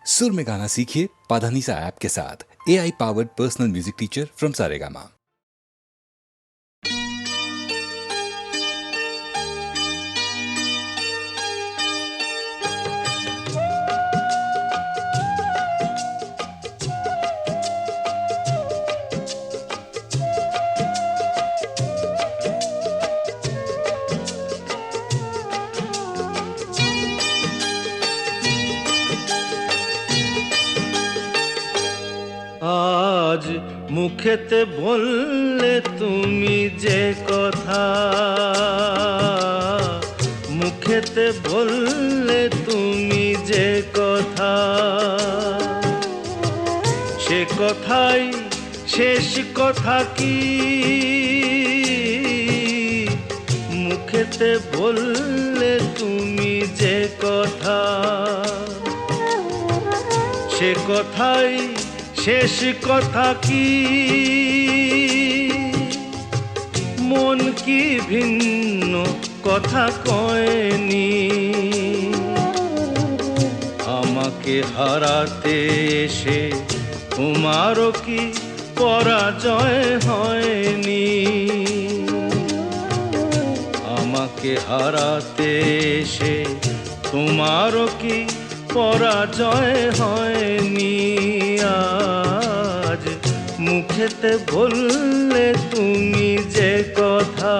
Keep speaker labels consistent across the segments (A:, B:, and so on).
A: सुर में गाना सीखिए पाधानीसा ऐप के साथ। AI powered personal music teacher from Saregama.
B: আজ মুখেতে বললে তুমি যে কথা, মুখেতে বললে তুমি যে কথা, সে কথাই শেষ কথা কি? মুখেতে বললে তুমি যে কথা, সে কথাই শেষ কথা কি? মন কি ভিন্ন কথা কয়নি? আমাকে হারাতে এসে তোমারও কি পরাজয় হয়নি? আমাকে হারাতে এসে তোমারও কি পরাজয় হয়নি? আজ মুখেতে বললে তুমি যে কথা।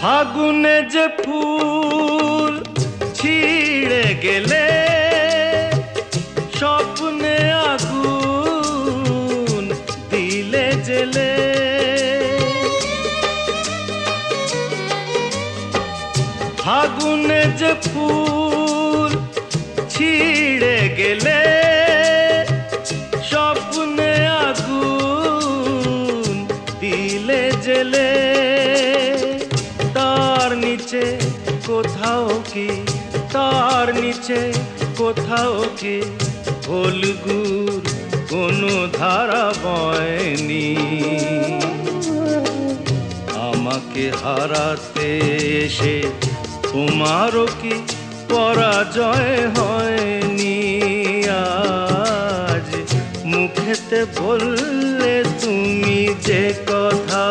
B: ফাগুনে যে ফুল ছিঁড়ে গেলে, স্বপ্নে আগুন দিলে জেলে। ফাগুনে যে ফুল ছিঁড়ে গেলে, স্বপ্নে আগুন দিলে জেলে। তার নিচে কোথাও কি, তার নিচে কোথাও কি ফলগুর কোনো ধারা বয়নি? আমাকে হারাতে এসে তোমারও কি পরাজয় হয়নি? আজ মুখেতে বললে তুমি যে কথা।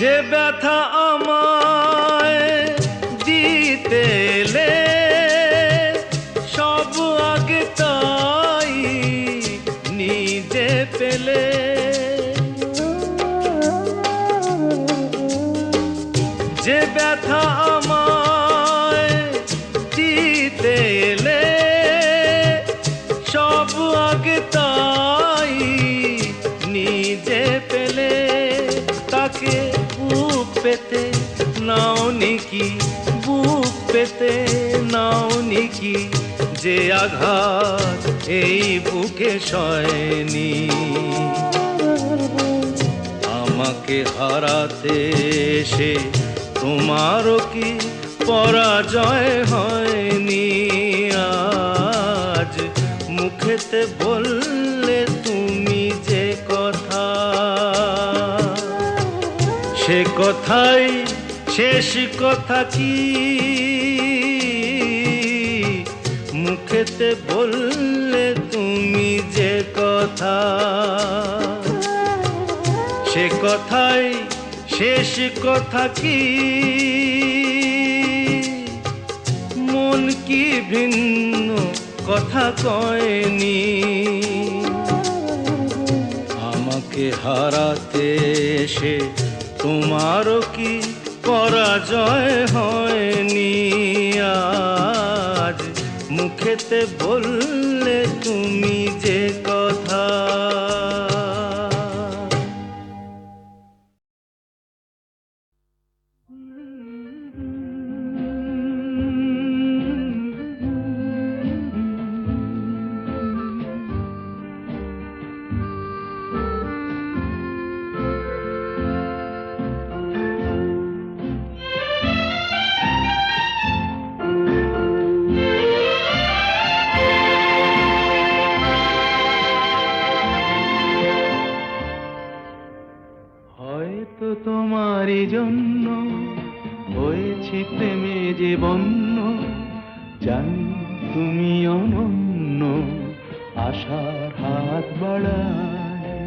B: যে ব্যথা আমায় দিতে এলে, সব আগে তাই নিজে পেলে। যে ব্যথা আমায় দিতে এলে, সব আগে তাই নিজে পেলে। তাকে বুক পেতে নাও নিকি, বুক পেতে নাও নিকি, যে আঘাত এই বুকে সয়নি? আমাকে হারাতে এসে তোমারও কি পরাজয় হয়নি? আজ মুখেতে বললে তুমি যে কথা, সে কথাই শেষ কথা কি? মুখেতে বললে তুমি যে কথা, সে কথাই শেষ কথা কি? মন কি ভিন্ন কথা কয়নি? আমাকে হারাতে এসে তোমারও কি পরাজয় হয়নি? আজ মুখেতে বললে তুমি যে কথা।
C: হয়তো তোমারই জন্য হয়েছি প্রেমে যে বন্য, জানি তুমি অনন্য, আশার হাত বাড়ায়।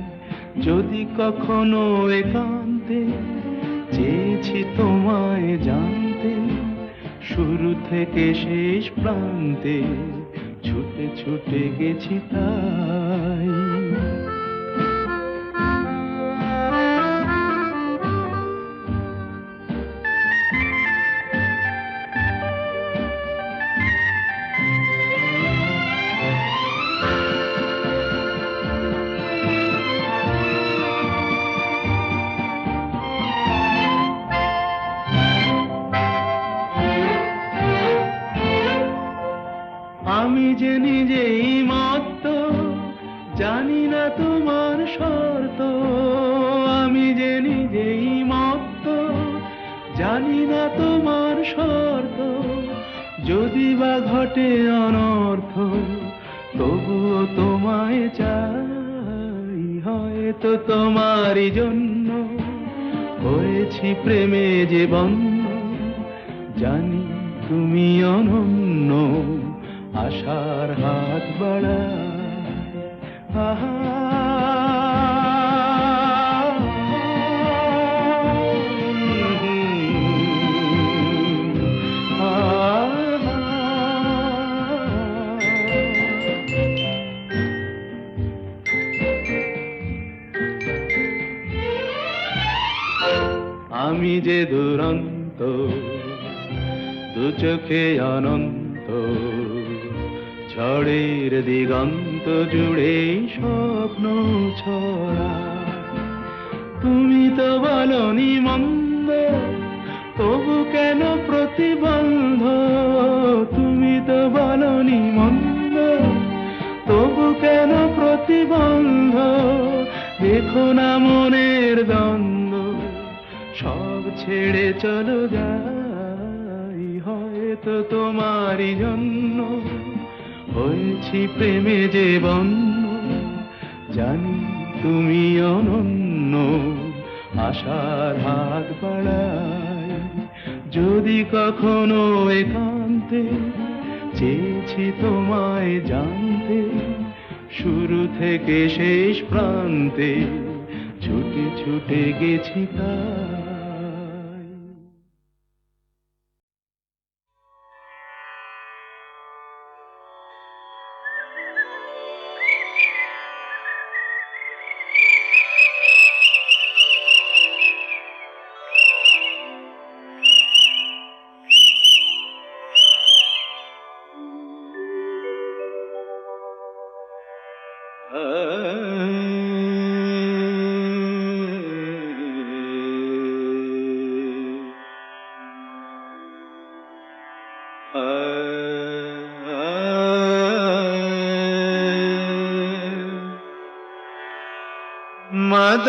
C: যদি কখনো একান্তে চেয়েছি তোমায় জানতে, শুরু থেকে শেষ প্রান্তে ছুটে ছুটে গেছি তাই। আমি যে নিজেই মত্ত, জানি না তোমার শর্ত। আমি যে নিজেই মত্ত, জানি না তোমার শর্ত। যদি বা ঘটে অনর্থ, তবুও তোমায় চাই। হয়তো তোমারই জন্য হয়েছি প্রেমে যে বন্য, জানি তুমি অনন্য, আশার হাত বাড়ায়। আহা আমি যে দুরন্ত, দু চোখে অনন্ত, ঝড়ের দিগন্ত জুড়ে স্বপ্ন ছড়া। তুমি তো বলনি মন্দ, তবু কেন প্রতিবন্ধ? তুমি তো বলনি মন্দ, তবু কেন প্রতিবন্ধ? দেখো না মনের দ্বন্দ্ব, সব ছেড়ে চলো যাই। হয়তো তোমারই জন্য হয়েছি প্রেমে যে বন্য, জানি তুমি অনন্য, আশার হাত বাড়ায়। যদি কখনো একান্তে চেয়েছি তোমায় জানতে, শুরু থেকে শেষ প্রান্তে ছুটে ছুটে গেছি তাই। मद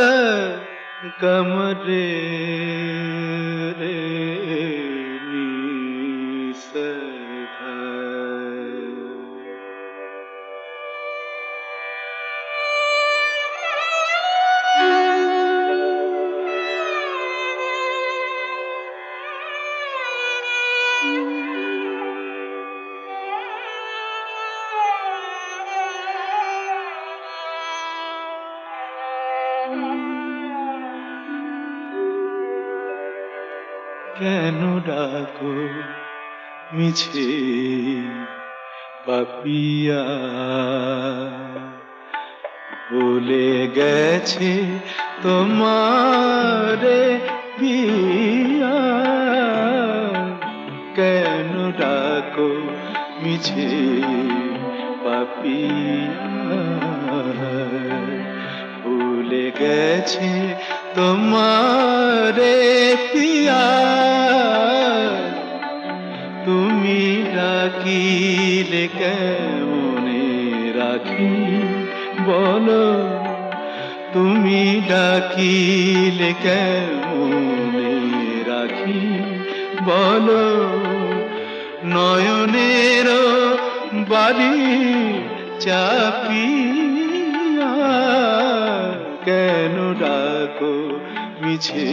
C: कमरे रे কেন ডাকো মিছে পাপিয়া, ভুলে গেছে তোমারে পিয়া, কেন ডাকো মিছে পাপিয়া, ভুলে গেছে তোমারে পিয়া, তুমি ডাকিলে কেমনে রাখি বলো, তুমি ডাকিলে কেমনে রাখি বলো, নয়নের বাড়ি চাপিয়া, কেন ডাকো মিছে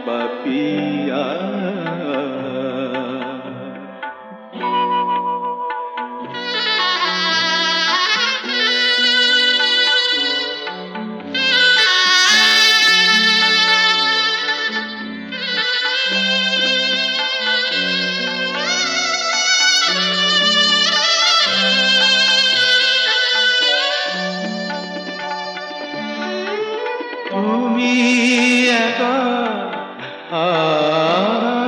C: পাপিয়া। তুমি একা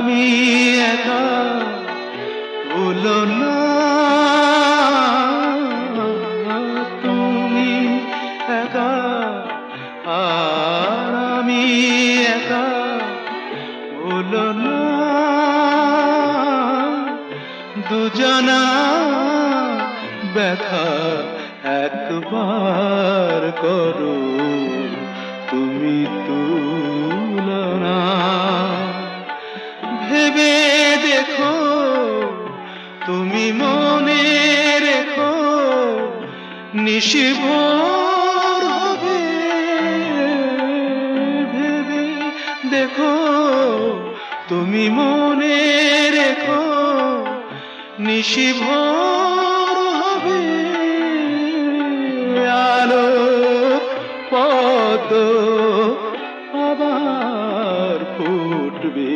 C: আমি একা, ভুলো না তুমি একা আর আমি একা, ভুলো না দুজনা ব্যথা একবার করো তুমি তুলনা, ভেবে দেখো তুমি মনে রেখো নিশিভোর হবে, ভেবে দেখো তুমি মনে রেখো নিশিভোর হবে, আলো পদ্ম আবার ফুটবে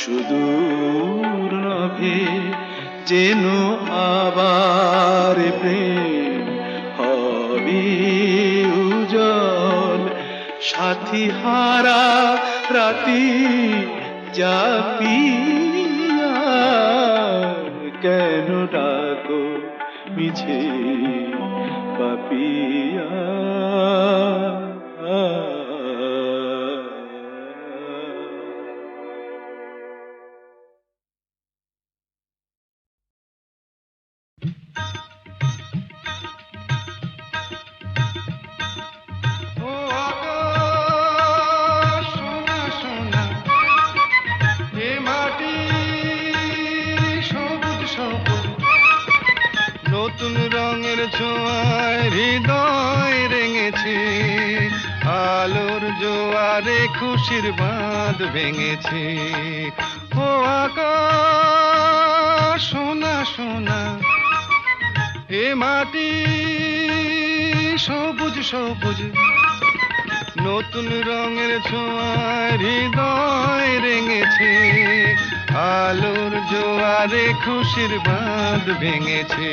C: সুদূর নভে, যেন আবার প্রেম হবে উজ্জ্বল, সাথী হারা রাতি জাপিয়া, কেন ডাকো মিছে পাপিয়া।
D: নতুন রঙের ছোঁয়ায় হৃদয় রেঙেছে, আলোর জোয়ারে খুশির বাঁধ ভেঙেছে। ও আকাশ সোনা সোনা, এ মাটি সবুজ সবুজ, নতুন রঙের ছোঁয়ায় হৃদয় রেঙেছে, আলোর জোয়ারে খুশির বাঁধ ভেঙেছে।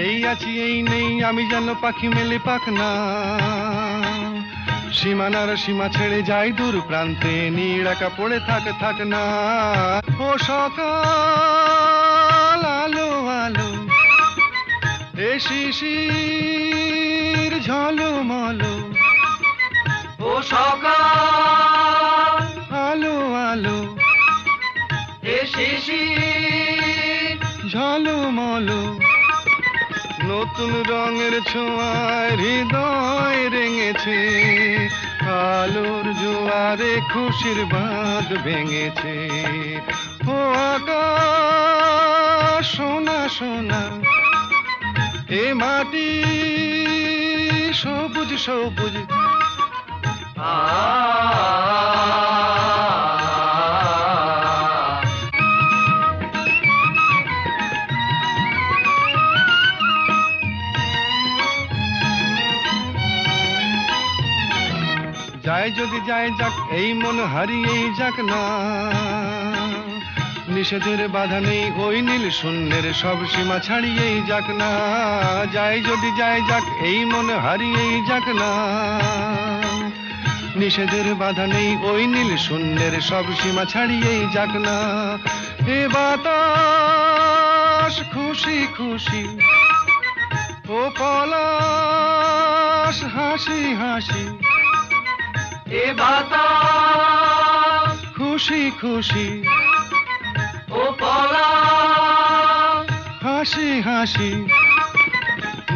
D: এই আছি এই নেই আমি যেন পাখি মেলে পাখনা, সীমানার সীমা ছেড়ে যাই দূর প্রান্তে, নীড়াকা পড়ে থাক না। ও সকাল আলো আলো, এ শিশির ঝলমলো, ও সকাল আলো আলো, এ শিশির ঝলমলো, নতুন রঙের ছোঁয়ায় হৃদয় রেঙেছে, আলোর জোয়ারে খুশির বাঁধ ভেঙেছে। ও আকাশ সোনা সোনা, এ মাটি সবুজ সবুজ, যায় যদি যায় যাক এই মন হারিয়েই যাক না, নিষেধের বাধা নেই ওই নীল শূন্যের সব সীমা ছাড়িয়েই যাক না, যায় যদি যায় যাক এই মন হারিয়েই যাক না, নিষেধের বাধা নেই ওই নীল শূন্যের সব সীমা ছাড়িয়েই যাক না। এ বাতাস খুশি খুশি, ও পলাশ হাসি হাসি,
B: এ বাতাস
D: খুশি খুশি,
B: ও পলাশ
D: হাসি হাসি,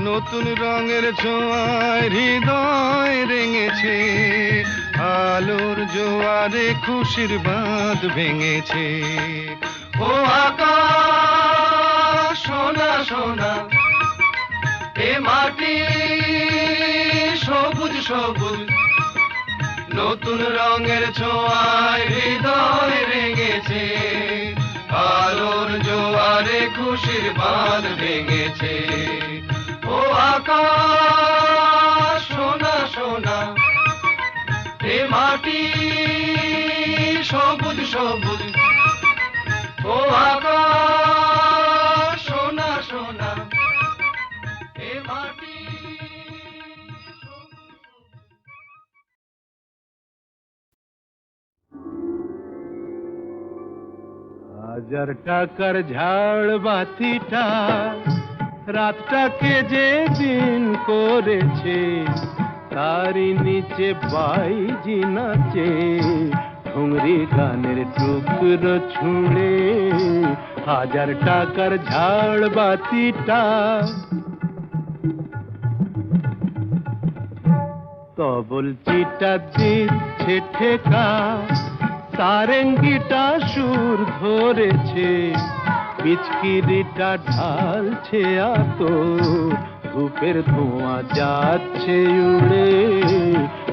D: নতুন রঙের ছোঁয়ায় হৃদয় রেঙেছে, আলোর জোয়ারে খুশির বাঁধ ভেঙেছে।
B: ও আকাশ সোনা সোনা, এ মাটি সবুজ সবুজ, নতুন রঙের ছোঁয়ায় হৃদয় রেঙেছে, আলোর জোয়ারে খুশির বাঁধ ভেঙেছে। ও আকাশ সোনা সোনা, এ মাটি সবুজ সবুজ, ও আকাশ সোনা সোনা, এ মাটি
D: হাজার টাকার ঝাড় বাতিটা রাতটাকে যে দিন করেছে, তারই নিচে বাইজি নাচে ঠুংরি গানের টুকরো ছুঁড়ে। হাজার টাকার ঝাড় বাতিটা তবল চিটা দিচ্ছে ঠেকা, সারেঙ্গিটা সুর ধরেছে, পিচকিরিটা ঢালছে আতর, ধূপের ধোঁয়া যাচ্ছে উড়ে।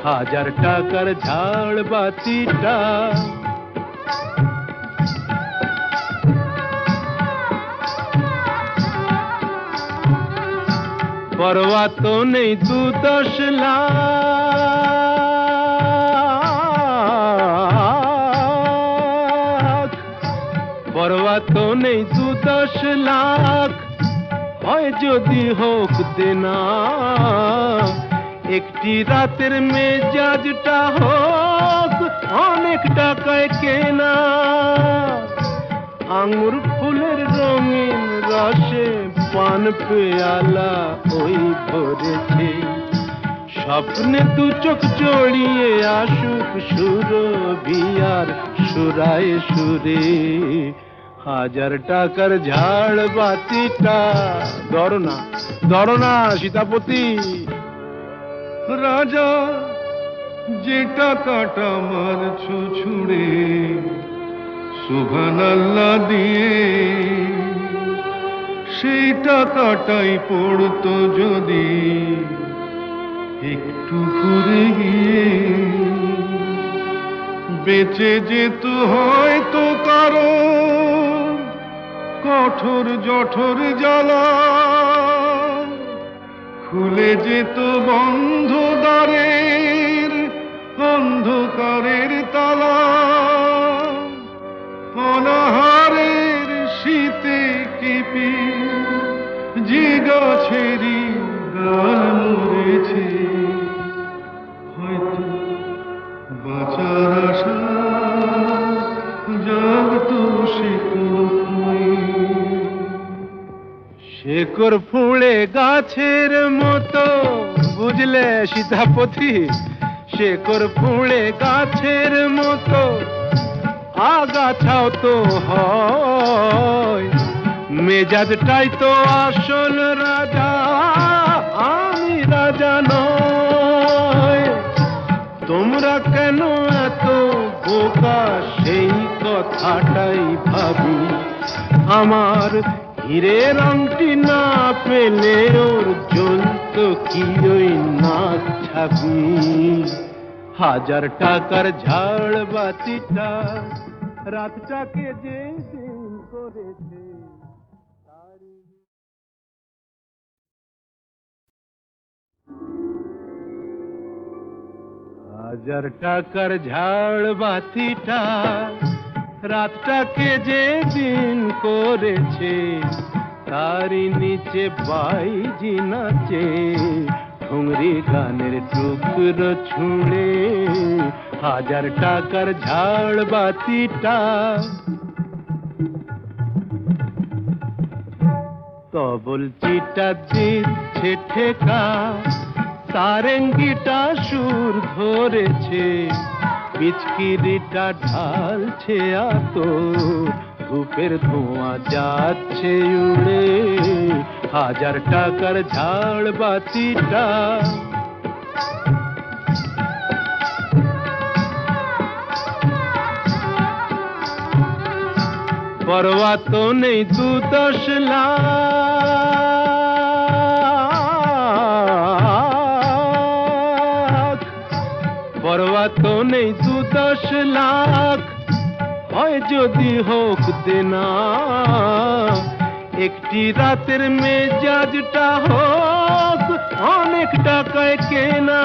D: হাজার টাকার ঝাড় বাতিটা পরোয়া তো নেই 2-10 লাখ, পরোয়া তো নেই 2-10 লাখ, হয় যদি হোক দেনা, একটি রাতের মেজাজটা হোক অনেক টাকায় কেনা। আঙুর ফুলের রঙিন রসে পান পেয়ালা ওই ভরেছে, স্বপ্নে 2 চোখ জড়িয়ে আসুক সুরভিয়ার সুরায় সুরে। হাজার টাকার ঝাড় বাতিটা দড়ো না সীতাপতি। রাজা যে টাকাটা মারছো ছুড়ে সুবহানাল্লাহ দিয়ে, সেই টাকাটাই পড়তো যদি একটু ঘুরে গিয়ে, বেঁচে যেত হয়তো কারো কঠোর জঠোর জ্বালা, খুলে যেত বন্ধ দ্বারের অন্ধকারের তালা, অনাহারের শীতে কেঁপে যে গাছেরই ডাল মরেছে, হয়তো বাঁচার আশা জাগতো শেকড় ফুঁড়ে গাছের মতো, বুঝলে সীতাপতি, শেকড় ফুঁড়ে গাছের মতো আগাছাও তো হয়, মেজাজটাই তো আসল রাজা, আমি রাজা নয়। তোমরা কেন এত বোকা সেই কথাটাই ভাবি, আমার হীরের আংটি না পেলে ওর জ্বলত কি ওই নাক ছাবি। হাজার টাকার ঝাড় বাতিটা রাতটাকে যে দিন করেছে,
C: হাজার টাকার ঝাড় বাতিটা রাতটাকে যে দিন করেছে, তারই নিচে বাইজি নাচে ঠুংরি গানের টুকরো ছুঁড়ে। হাজার টাকার ঝাড় বাতিটা তবল চিটা দিচ্ছে ঠেকা, সারেঙ্গিটা সুর ধরেছে, পিচকিরিটা ঢালছে আতো, ধূপের ধোঁয়া যাচ্ছে উড়ে। হাজার টাকার ঝাড় বাতিটা পরোয়া তো নেই 2-10 লাখ, পরোয়া তো নেই 2-10 লাখ, হয় যদি হোক দেনা, একটি রাতের মেজাজটা হোক অনেক টাকায় কেনা।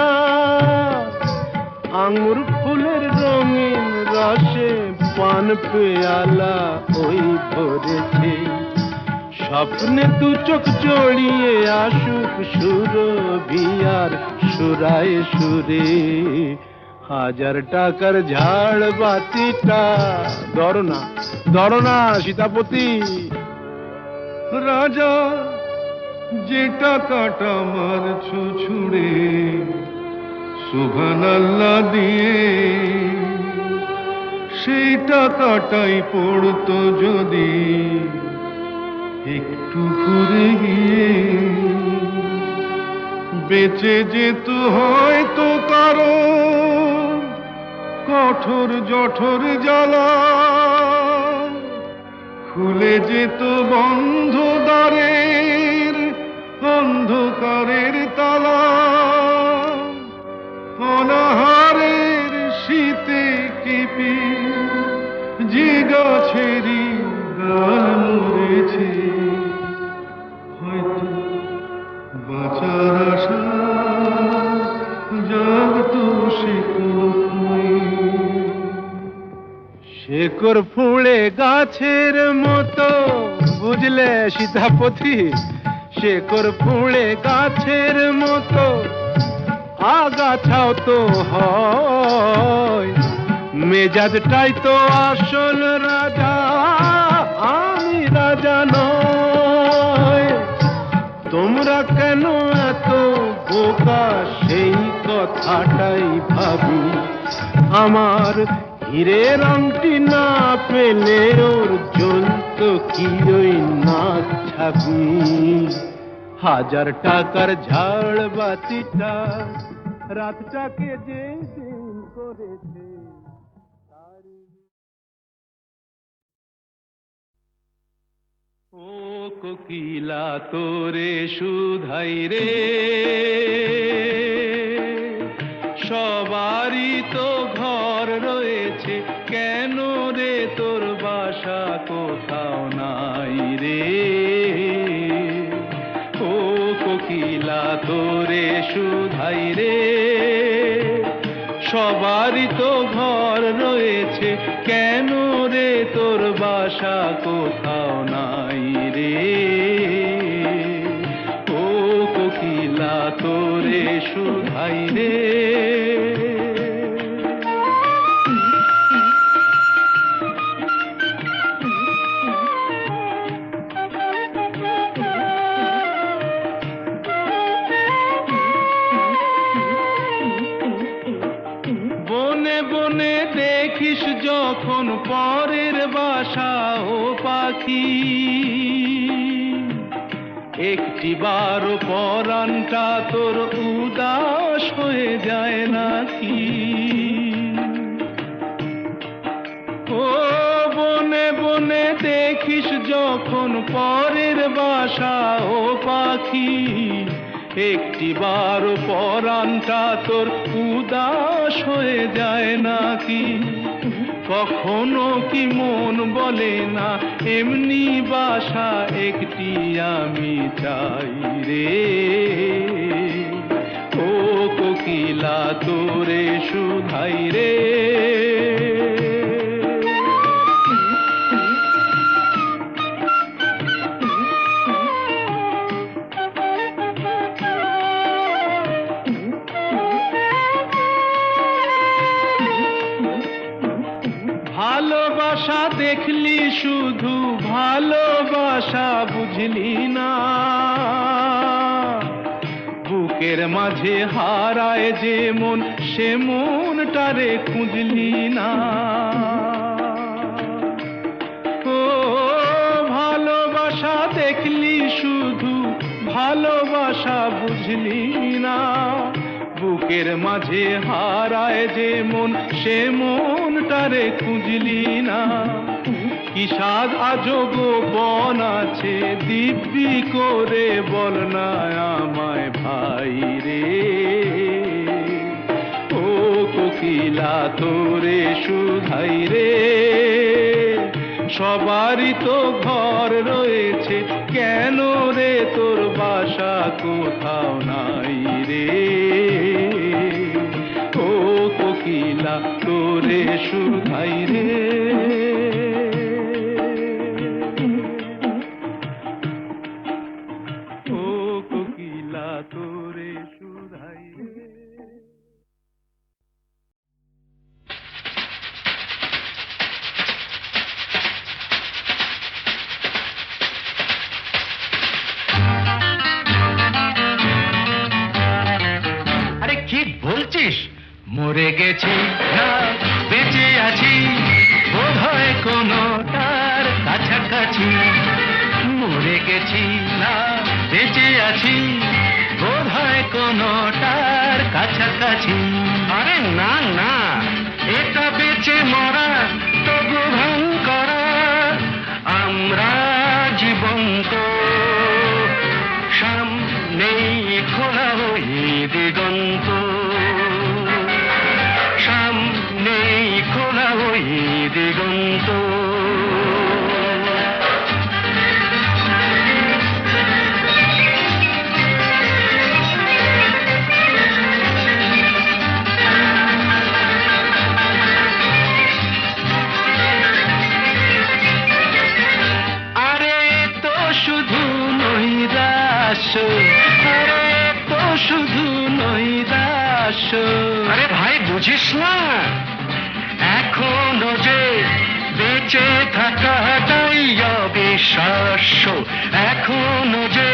C: আঙুর ফুলের রঙিন রসে পান পেয়ালা ওই ভরেছে, স্বপ্নে 2 চোখ জড়িয়ে আসুক সুরভিয়ার সুরায় সুরে। হাজার টাকার ঝাড় বাতিটা ধরো না সীতাপতি।
D: রাজা যে টাকাটা মারছো ছুড়ে সুবহানাল্লাহ দিয়ে, সেই টাকাটাই পড়তো যদি একটু ঘুরে গিয়ে, বেঁচে যেত হয়তো কারো কঠোর জঠর জ্বালা, খুলে যেত বন্ধ দ্বারের অন্ধকারের তালা। অনাহারের শীতে কেঁপে যে গাছেরই ডাল মরেছে, হয়তো বাঁচার আশা জাগতো
C: শেকড় ফুঁড়ে গাছের মতো, বুঝলে সীতাপতি, শেকড় ফুঁড়ে গাছের মতো আগাছাও তো হয়, মেজাজটাই তো আসল রাজা, আমি রাজা নয়। তোমরা কেন এত বোকা সেই কথাটাই ভাবি, আমার হীরের আংটি না পেলে ওর জ্বলত কি ওই নাক ছাবি। হাজার টাকার ঝাড় বাতিটা রাতটাকে যে দিন করেছে, ও কোকিলা তোরে শুধাই রে, সবারই তো ঘর রয়েছে, কেন রে তোর বাসা কোথাও নাই রে। ও কোকিলা তোরে শুধাই রে, সবারই তো ঘর রয়েছে, কেন রে তোর বাসা কোথাও নাই রে। ও কোকিলা তোরে শুধাই রে। বনে বনে দেখিস যখন পরের বাসা ও পাখি, একটি বারো পরানটা তোর উদাস হয়ে যায় নাকি। ও বনে বনে দেখিস যখন পরের বাসা ও পাখি, একটি বারো পরানটা তোর উদাস হয়ে যায় নাকি। কখনো কি মন বলে না এমনি বাসা একটি আমি চাই রে। ও কোকিলা তোরে শুধাই রে। ভালোবাসা দেখলি শুধু, ভালোবাসা বুঝলি না, বুকের মাঝে হারায় যে মন, সে মনটারে খুঁজলি না। ও ভালোবাসা দেখলি শুধু, ভালোবাসা বুঝলি না, বুকের মাঝে হারায় যে মন, সে মনটারে খুঁজলি না। কি সাজ আজব বন আছে, দিব্যি করে বল না আমায় ভাই রে। ও কোকিলা তোরে শুধাই রে। সবারই তো ঘর রয়েছে, কেন রে তোর বাসা কোথাও নাই রে। ও কোকিলা তোরে শুধাই রে। ও কোকিলা তোরে শুধাই রে।
E: আরে কি বলছিস? মরে গেছি না বেঁচে আছি, বোধ হয় কোনটার কাছাকাছি। মরে গেছি না বেঁচে আছি, বোধ হয় কোনটার কাছাকাছি। আরে না না, এটা বেঁচে মরা তবু ভান করা, আমরা জীবন্ত সামনেই খোলা ওই দিগন্ত, সামনেই খোলা ওই দিগন্ত। আরে তো শুধু নৈরাশ, আরে তো শুধু নৈরাশ। আরে ভাই বুঝিস না, এখনো যে বেঁচে থাকাটাই অবিশ্বাস্য, এখনো যে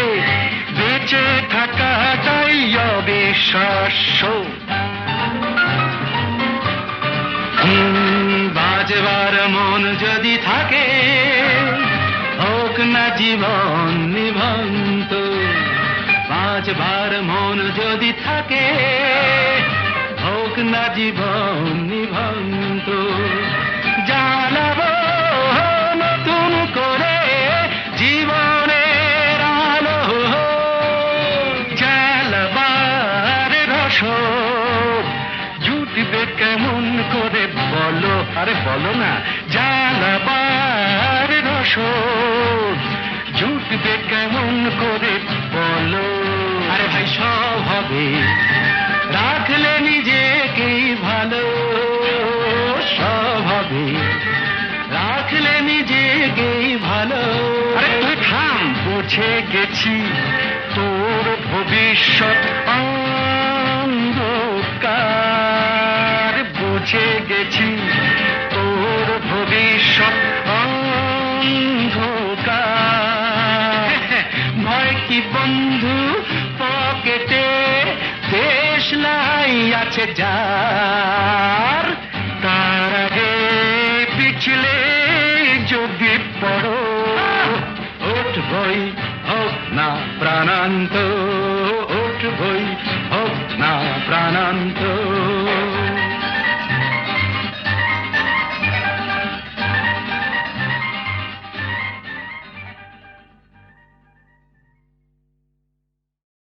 E: বেঁচে থাকাটাই অবিশ্বাস্য। বাজবার মন যদি থাকে, হোক না জীবন নিভন্ত। বাজবার মন যদি থাকে, হোক না জীবন নিভন্ত। জানাবো নতুন করে জীবনের আলো, জ্বালাবার রসদ জুটবে কেমন করে বলো। আরে বলো না, জ্বালাবার রসদ জুটবে কেমন করে বলো। আরে ভাই সব হবে, রাখলে নিজেকেই ভালো, সব হবে, রাখলে নিজেকেই ভালো। আরে তুই থাম, বুঝে গেছি তোর ভবিষ্যৎ অন্ধকার, বুঝে গেছি তোর ভবিষ্যৎ অন্ধকার। ভয় কি বন্ধু পকেটে, দেশলাই আছে যার, তার আগে পিছলে যদি পড়ো, উঠবই হোক না প্রাণান্ত, উঠবই হোক না প্রাণান্ত।